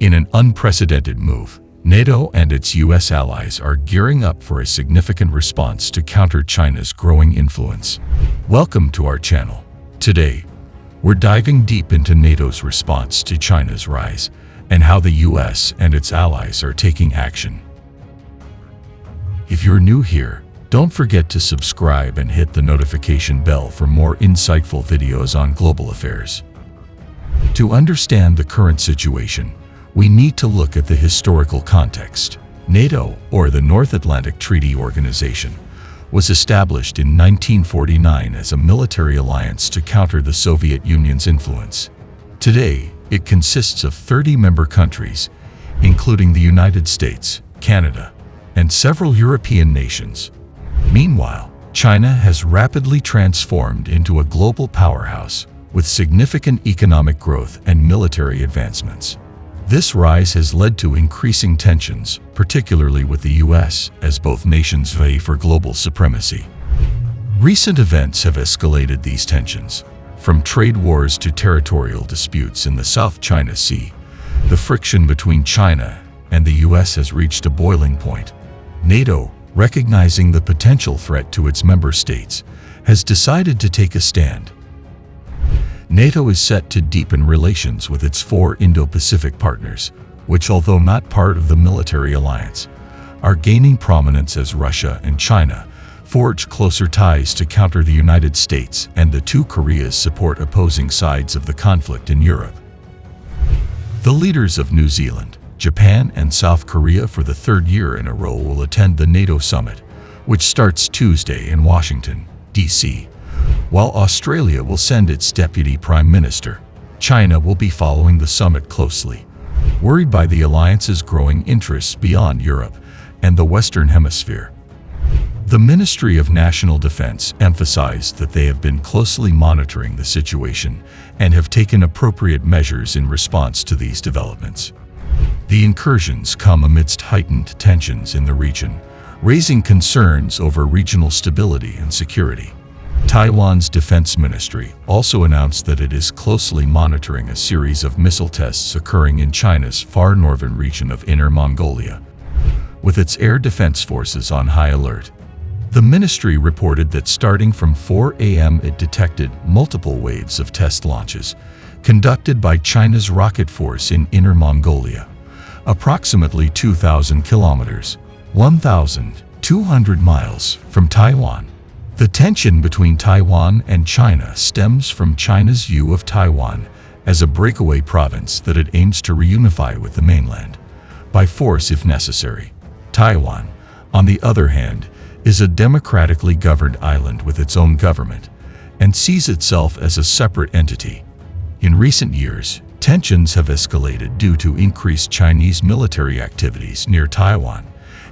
In an unprecedented move, NATO and its U.S. allies are gearing up for a significant response to counter China's growing influence. Welcome to our channel. Today, we're diving deep into NATO's response to China's rise and how the U.S. and its allies are taking action. If you're new here, don't forget to subscribe and hit the notification bell for more insightful videos on global affairs. To understand the current situation, we need to look at the historical context. NATO, or the North Atlantic Treaty Organization, was established in 1949 as a military alliance to counter the Soviet Union's influence. Today, it consists of 30 member countries, including the United States, Canada, and several European nations. Meanwhile, China has rapidly transformed into a global powerhouse with significant economic growth and military advancements. This rise has led to increasing tensions, particularly with the U.S., as both nations vie for global supremacy. Recent events have escalated these tensions. From trade wars to territorial disputes in the South China Sea, the friction between China and the U.S. has reached a boiling point. NATO, recognizing the potential threat to its member states, has decided to take a stand. NATO is set to deepen relations with its four Indo-Pacific partners, which, although not part of the military alliance, are gaining prominence as Russia and China forge closer ties to counter the United States and the two Koreas support opposing sides of the conflict in Europe. The leaders of New Zealand, Japan, and South Korea for the third year in a row will attend the NATO summit, which starts Tuesday in Washington, D.C., while Australia will send its deputy prime minister. China will be following the summit closely, worried by the alliance's growing interests beyond Europe and the Western Hemisphere. The Ministry of National Defense emphasized that they have been closely monitoring the situation and have taken appropriate measures in response to these developments. The incursions come amidst heightened tensions in the region, raising concerns over regional stability and security. Taiwan's defense ministry also announced that it is closely monitoring a series of missile tests occurring in China's far northern region of Inner Mongolia, with its air defense forces on high alert. The ministry reported that starting from 4 a.m. it detected multiple waves of test launches conducted by China's rocket force in Inner Mongolia, approximately 2,000 kilometers, 1,200 miles from Taiwan. The tension between Taiwan and China stems from China's view of Taiwan as a breakaway province that it aims to reunify with the mainland, by force if necessary. Taiwan, on the other hand, is a democratically governed island with its own government, and sees itself as a separate entity. In recent years, tensions have escalated due to increased Chinese military activities near Taiwan,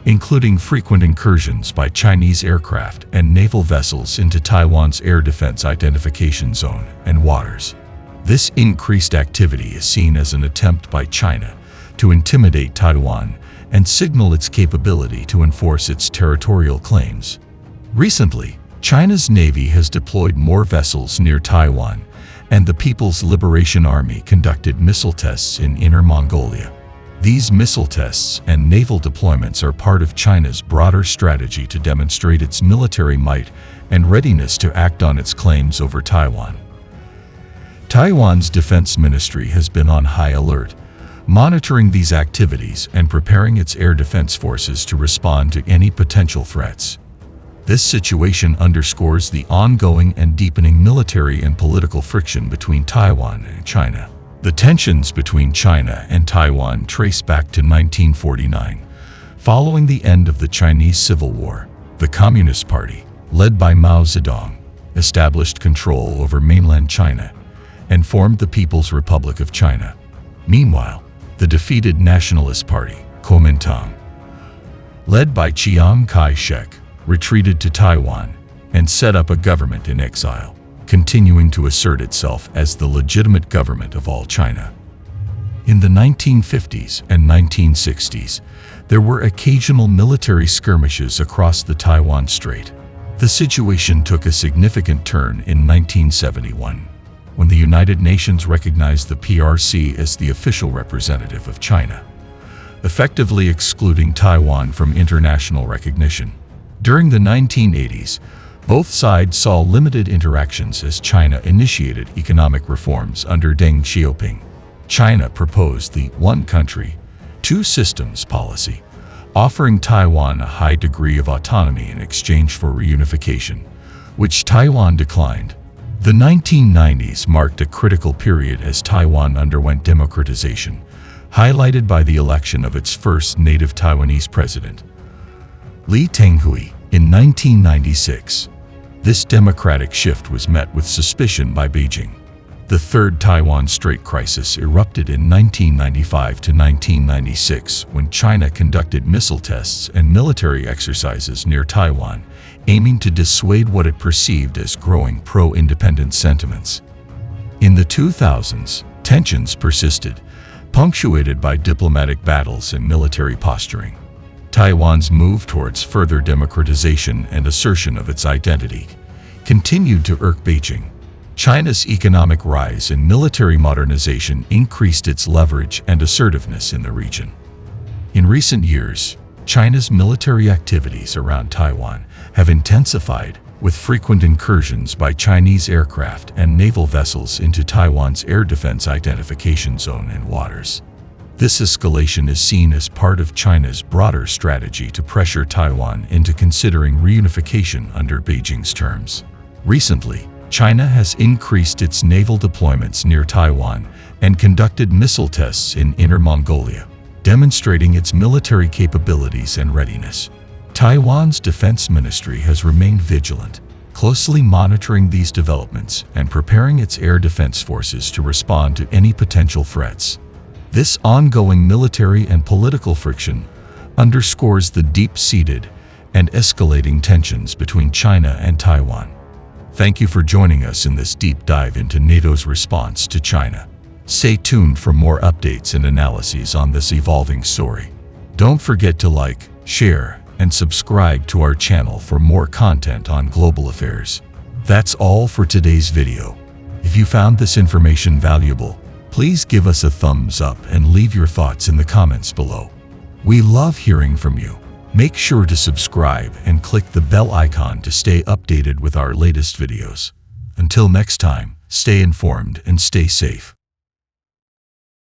including frequent incursions by Chinese aircraft and naval vessels into Taiwan's air defense identification zone and waters. This increased activity is seen as an attempt by China to intimidate Taiwan and signal its capability to enforce its territorial claims. Recently, China's Navy has deployed more vessels near Taiwan, and the People's Liberation Army conducted missile tests in Inner Mongolia. These missile tests and naval deployments are part of China's broader strategy to demonstrate its military might and readiness to act on its claims over Taiwan. Taiwan's defense ministry has been on high alert, monitoring these activities and preparing its air defense forces to respond to any potential threats. This situation underscores the ongoing and deepening military and political friction between Taiwan and China. The tensions between China and Taiwan trace back to 1949. Following the end of the Chinese Civil War, the Communist Party, led by Mao Zedong, established control over mainland China and formed the People's Republic of China. Meanwhile, the defeated Nationalist Party, Kuomintang, led by Chiang Kai-shek, retreated to Taiwan and set up a government in exile, continuing to assert itself as the legitimate government of all China. In the 1950s and 1960s, there were occasional military skirmishes across the Taiwan Strait. The situation took a significant turn in 1971. when the United Nations recognized the PRC as the official representative of China, effectively excluding Taiwan from international recognition. During the 1980s, both sides saw limited interactions as China initiated economic reforms under Deng Xiaoping. China proposed the one country, two systems policy, offering Taiwan a high degree of autonomy in exchange for reunification, which Taiwan declined. The 1990s marked a critical period as Taiwan underwent democratization, highlighted by the election of its first native Taiwanese president, Lee Teng-hui, in 1996. This democratic shift was met with suspicion by Beijing. The Third Taiwan Strait crisis erupted in 1995 to 1996 when China conducted missile tests and military exercises near Taiwan, aiming to dissuade what it perceived as growing pro-independence sentiments. In the 2000s, tensions persisted, punctuated by diplomatic battles and military posturing. Taiwan's move towards further democratization and assertion of its identity continued to irk Beijing. China's economic rise and military modernization increased its leverage and assertiveness in the region. In recent years, China's military activities around Taiwan have intensified, with frequent incursions by Chinese aircraft and naval vessels into Taiwan's air defense identification zone and waters. This escalation is seen as part of China's broader strategy to pressure Taiwan into considering reunification under Beijing's terms. Recently, China has increased its naval deployments near Taiwan and conducted missile tests in Inner Mongolia, demonstrating its military capabilities and readiness. Taiwan's defense ministry has remained vigilant, closely monitoring these developments and preparing its air defense forces to respond to any potential threats. This ongoing military and political friction underscores the deep-seated and escalating tensions between China and Taiwan. Thank you for joining us in this deep dive into NATO's response to China. Stay tuned for more updates and analyses on this evolving story. Don't forget to like, share, and subscribe to our channel for more content on global affairs. That's all for today's video. If you found this information valuable, please give us a thumbs up and leave your thoughts in the comments below. We love hearing from you. Make sure to subscribe and click the bell icon to stay updated with our latest videos. Until next time, stay informed and stay safe.